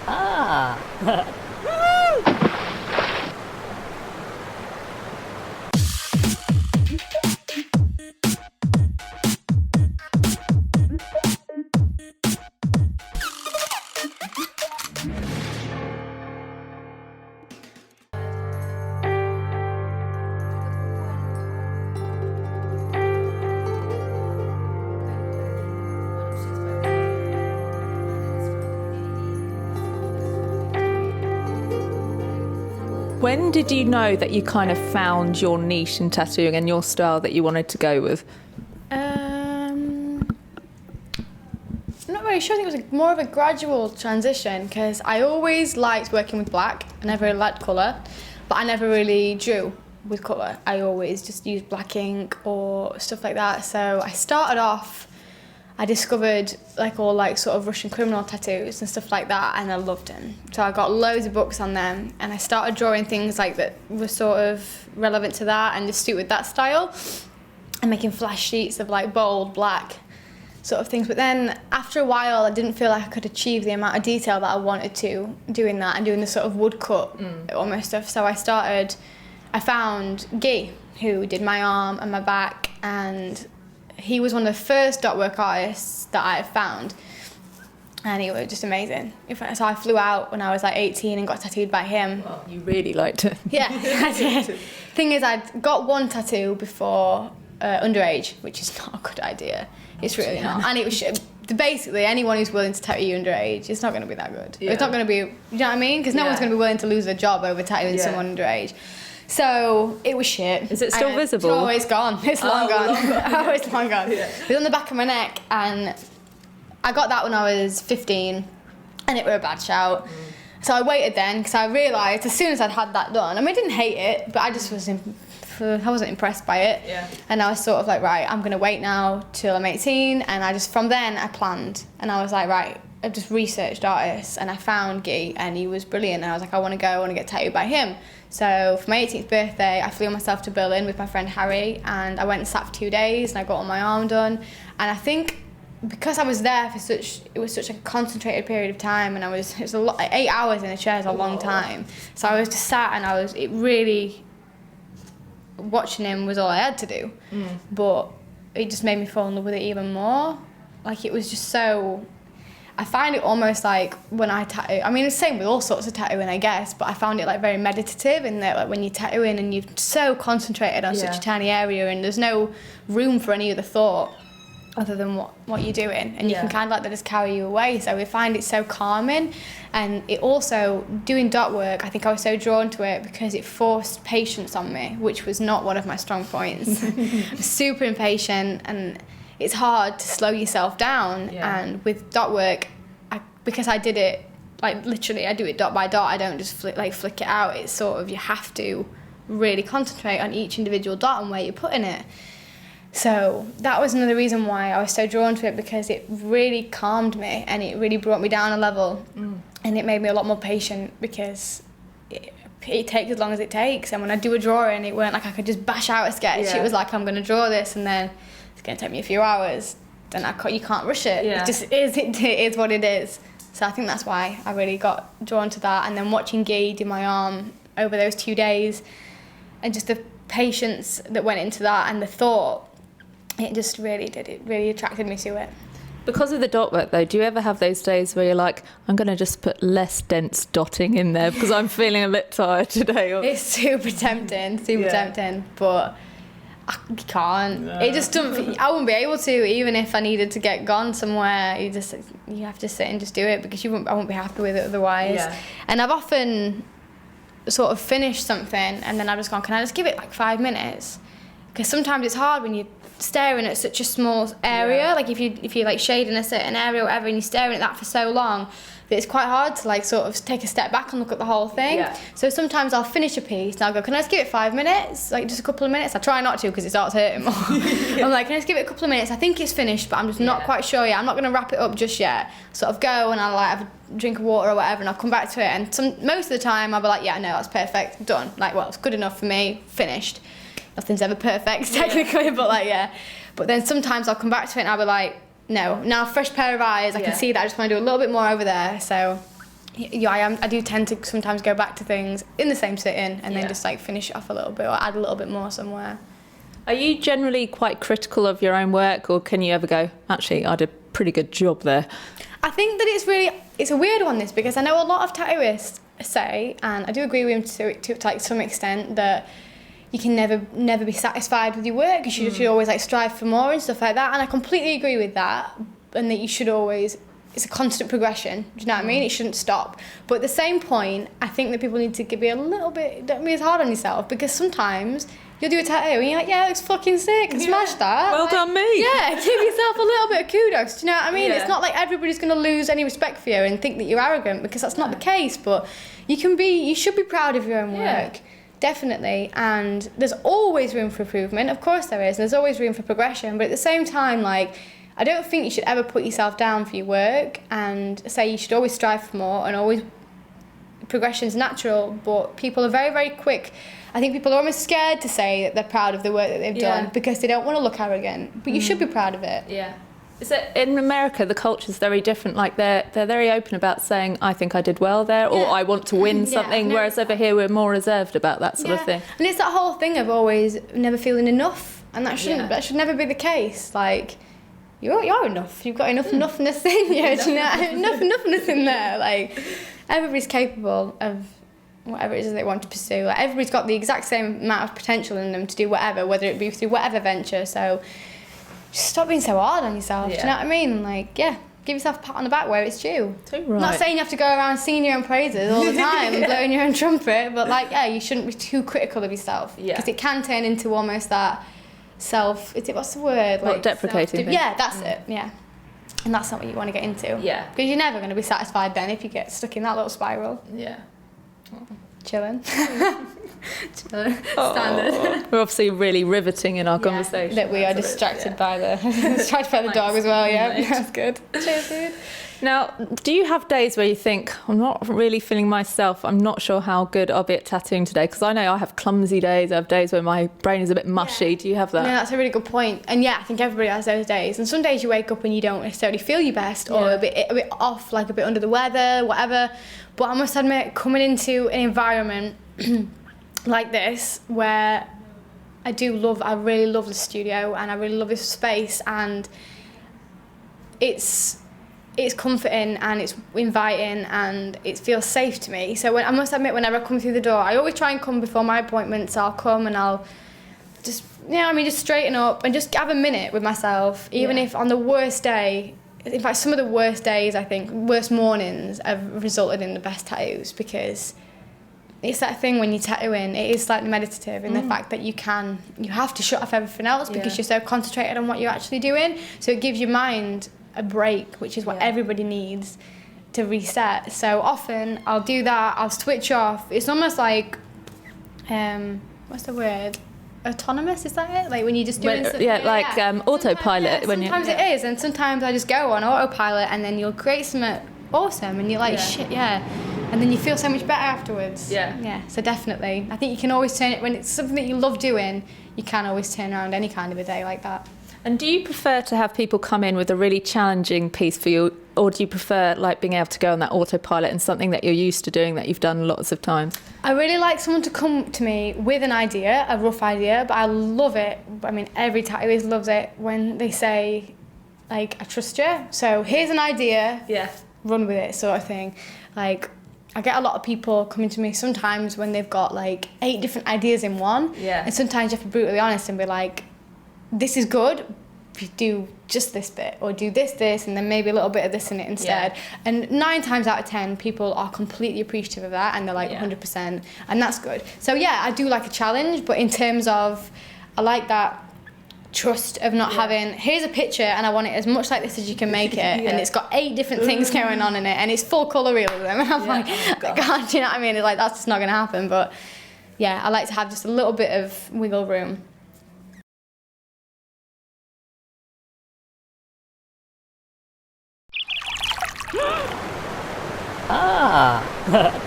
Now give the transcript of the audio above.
Ah. When did you know that you kind of found your niche in tattooing and your style that you wanted to go with? I'm not really sure. I think it was more of a gradual transition because I always liked working with black. I never really liked colour, but I never really drew with colour. I always just used black ink or stuff like that. So I started off, I discovered all sort of Russian criminal tattoos and stuff like that, and I loved them. So I got loads of books on them, and I started drawing things that were sort of relevant to that and just suited that style, and making flash sheets of bold black sort of things. But then after a while, I didn't feel like I could achieve the amount of detail that I wanted to doing that and doing the sort of woodcut almost stuff. So I found Guy, who did my arm and my back, and he was one of the first dot work artists that I found, and he was just amazing. So I flew out when I was 18 and got tattooed by him. Well, you really liked it. Yeah, I did. Thing is, I'd got one tattoo before underage, which is not a good idea. It's really not. And it was basically anyone who's willing to tattoo you underage, it's not going to be that good. Yeah. It's not going to be, you know what I mean? Because no one's going to be willing to lose their job over tattooing someone underage. So it was shit. Is it still visible? Oh, it's gone. It's long gone. Oh, it's long gone. Yeah. It was on the back of my neck, and I got that when I was 15, and it were a bad shout. So I waited then, because I realised as soon as I'd had that done, I mean, I didn't hate it, but I just wasn't impressed by it. Yeah. And I was sort of right, I'm going to wait now till I'm 18, and from then I planned, and I was right, I just researched artists, and I found Guy, and he was brilliant, and I was I want to get tattooed by him. So for my 18th birthday, I flew myself to Berlin with my friend Harry, and I went and sat for 2 days, and I got all my arm done. And I think because I was there for it was such a concentrated period of time, and it was a lot, 8 hours in a chair is a long time. So I was just sat, and it really, watching him was all I had to do. But it just made me fall in love with it even more. It was just so, I find it almost when I tattoo, I mean, it's the same with all sorts of tattooing, I guess, but I found it very meditative in that when you're tattooing and you're so concentrated on such a tiny area, and there's no room for any other thought other than what you're doing, and you can kind of let that just carry you away. So I find it so calming, and it also, doing dot work, I think I was so drawn to it because it forced patience on me, which was not one of my strong points. I'm super impatient, and it's hard to slow yourself down. And with dot work, because I did it literally, I do it dot by dot. I don't just flick it out. It's sort of, you have to really concentrate on each individual dot and where you're putting it. So that was another reason why I was so drawn to it, because it really calmed me, and it really brought me down a level, and it made me a lot more patient, because it takes as long as it takes. And when I do a drawing, it weren't I could just bash out a sketch. It was I'm going to draw this, and then it's going to take me a few hours. Then you can't rush it. It just is. It is what it is. So I think that's why I really got drawn to that. And then watching Guy do my arm over those 2 days, and just the patience that went into that, and the thought, it just really did. It really attracted me to it. Because of the dot work, though, do you ever have those days where you're I'm going to just put less dense dotting in there because I'm feeling a bit tired today? It's super tempting, but I can't. No. It just doesn't. I wouldn't be able to, even if I needed to get gone somewhere. You have to sit and just do it, because I won't be happy with it otherwise. Yeah. And I've often sort of finished something, and then I've just gone, can I just give it 5 minutes? Because sometimes it's hard when you're staring at such a small area. If you're shading a certain area or whatever, and you're staring at that for so long, that it's quite hard to sort of take a step back and look at the whole thing. Yeah. So sometimes I'll finish a piece and I'll go, can I just give it 5 minutes? Just a couple of minutes. I try not to, because it starts hurting more. I'm can I just give it a couple of minutes? I think it's finished, but I'm just not quite sure yet. I'm not going to wrap it up just yet. Sort of go, and I'll have a drink of water or whatever, and I'll come back to it. And most of the time I'll be no, that's perfect, done. It's good enough for me, finished. Nothing's ever perfect technically, but But then sometimes I'll come back to it and I'll be no. Now, fresh pair of eyes, I can see that I just want to do a little bit more over there. So, yeah, I do tend to sometimes go back to things in the same sitting and then just like finish it off a little bit or add a little bit more somewhere. Are you generally quite critical of your own work, or can you ever go, actually, I did a pretty good job there? I think that it's a weird one, this, because I know a lot of tattooists say, and I do agree with them to like some extent, that you can never be satisfied with your work. You should always like strive for more and stuff like that. And I completely agree with that, and that you should always, it's a constant progression. Do you know what I mean? It shouldn't stop. But at the same point, I think that people need to be a little bit, don't be as hard on yourself, because sometimes you'll do a tattoo and you're like, yeah, it looks fucking sick, I smashed that. Well done, me. Yeah, give yourself a little bit of kudos. Do you know what I mean? It's not like everybody's going to lose any respect for you and think that you're arrogant, because that's not the case. But you should be proud of your own work. Definitely. And there's always room for improvement. Of course there is. And there's always room for progression. But at the same time, like, I don't think you should ever put yourself down for your work and say you should always strive for more and always progression's natural. But people are very, very quick. I think people are almost scared to say that they're proud of the work that they've done because they don't want to look arrogant. But you should be proud of it. Yeah. Is it in America, the culture's very different? Like they're very open about saying, I think I did well there, or I want to win something, whereas over here we're more reserved about that sort of thing. And it's that whole thing of always never feeling enough, and that should never be the case. Like, you're enough. You've got enough enoughness in you. Do you know? enoughness in there. Like, everybody's capable of whatever it is they want to pursue. Like, everybody's got the exact same amount of potential in them to do whatever, whether it be through whatever venture. So just stop being so hard on yourself. Do you know what I mean? Like, give yourself a pat on the back where it's due. Right. I'm not saying you have to go around singing your own praises all the time and blowing your own trumpet, but like, you shouldn't be too critical of yourself, because it can turn into almost that what's the word? Like deprecating thing. Yeah, that's it. Yeah. And that's not what you want to get into. Yeah. Because you're never going to be satisfied then if you get stuck in that little spiral. Yeah. Chilling. Standard. We're obviously really riveting in our conversation. That we are distracted by the dog as well. Yeah, that's good. Cheers, dude. Now, do you have days where you think, I'm not really feeling myself, I'm not sure how good I'll be at tattooing today? Because I know I have clumsy days, I have days where my brain is a bit mushy. Do you have that? No, that's a really good point. And I think everybody has those days. And some days you wake up and you don't necessarily feel your best, or a bit off, like a bit under the weather, whatever. But I must admit, coming into an environment like this, where I really love the studio and I really love this space, and it's comforting and it's inviting and it feels safe to me. So I must admit, whenever I come through the door, I always try and come before my appointments. I'll come and I'll just, just straighten up and just have a minute with myself, even if on the worst day. In fact, some of the worst days, I think, worst mornings have resulted in the best tattoos, because it's that thing when you're tattooing, it is slightly meditative in the fact that you have to shut off everything else because you're so concentrated on what you're actually doing. So it gives your mind a break, which is what everybody needs to reset. So often I'll do that, I'll switch off. It's almost like, what's the word? Autonomous, is that it? Like when you just doing something? Autopilot. Sometimes it is, and sometimes I just go on autopilot, and then you'll create something awesome, and you're like, shit, and then you feel so much better afterwards. Yeah. So definitely, I think you can always turn it, when it's something that you love doing, you can always turn around any kind of a day like that. And do you prefer to have people come in with a really challenging piece for you, or do you prefer like being able to go on that autopilot and something that you're used to doing that you've done lots of times? I really like someone to come to me with an idea, a rough idea, but I love it. I mean, every tattooist loves it when they say, like, I trust you, so here's an idea, run with it, sort of thing. Like, I get a lot of people coming to me sometimes when they've got like 8 different ideas in one, and sometimes you have to be brutally honest and be like, this is good, do just this bit, or do this, and then maybe a little bit of this in it instead. And 9 times out of 10, people are completely appreciative of that, and they're like 100%, and that's good. So I do like a challenge, but in terms of, I like that trust of not having, here's a picture, and I want it as much like this as you can make it, and it's got 8 different things going on in it, and it's full colour realism, and I'm like, God, do you know what I mean? It's like, that's just not going to happen. But I like to have just a little bit of wiggle room. Ah!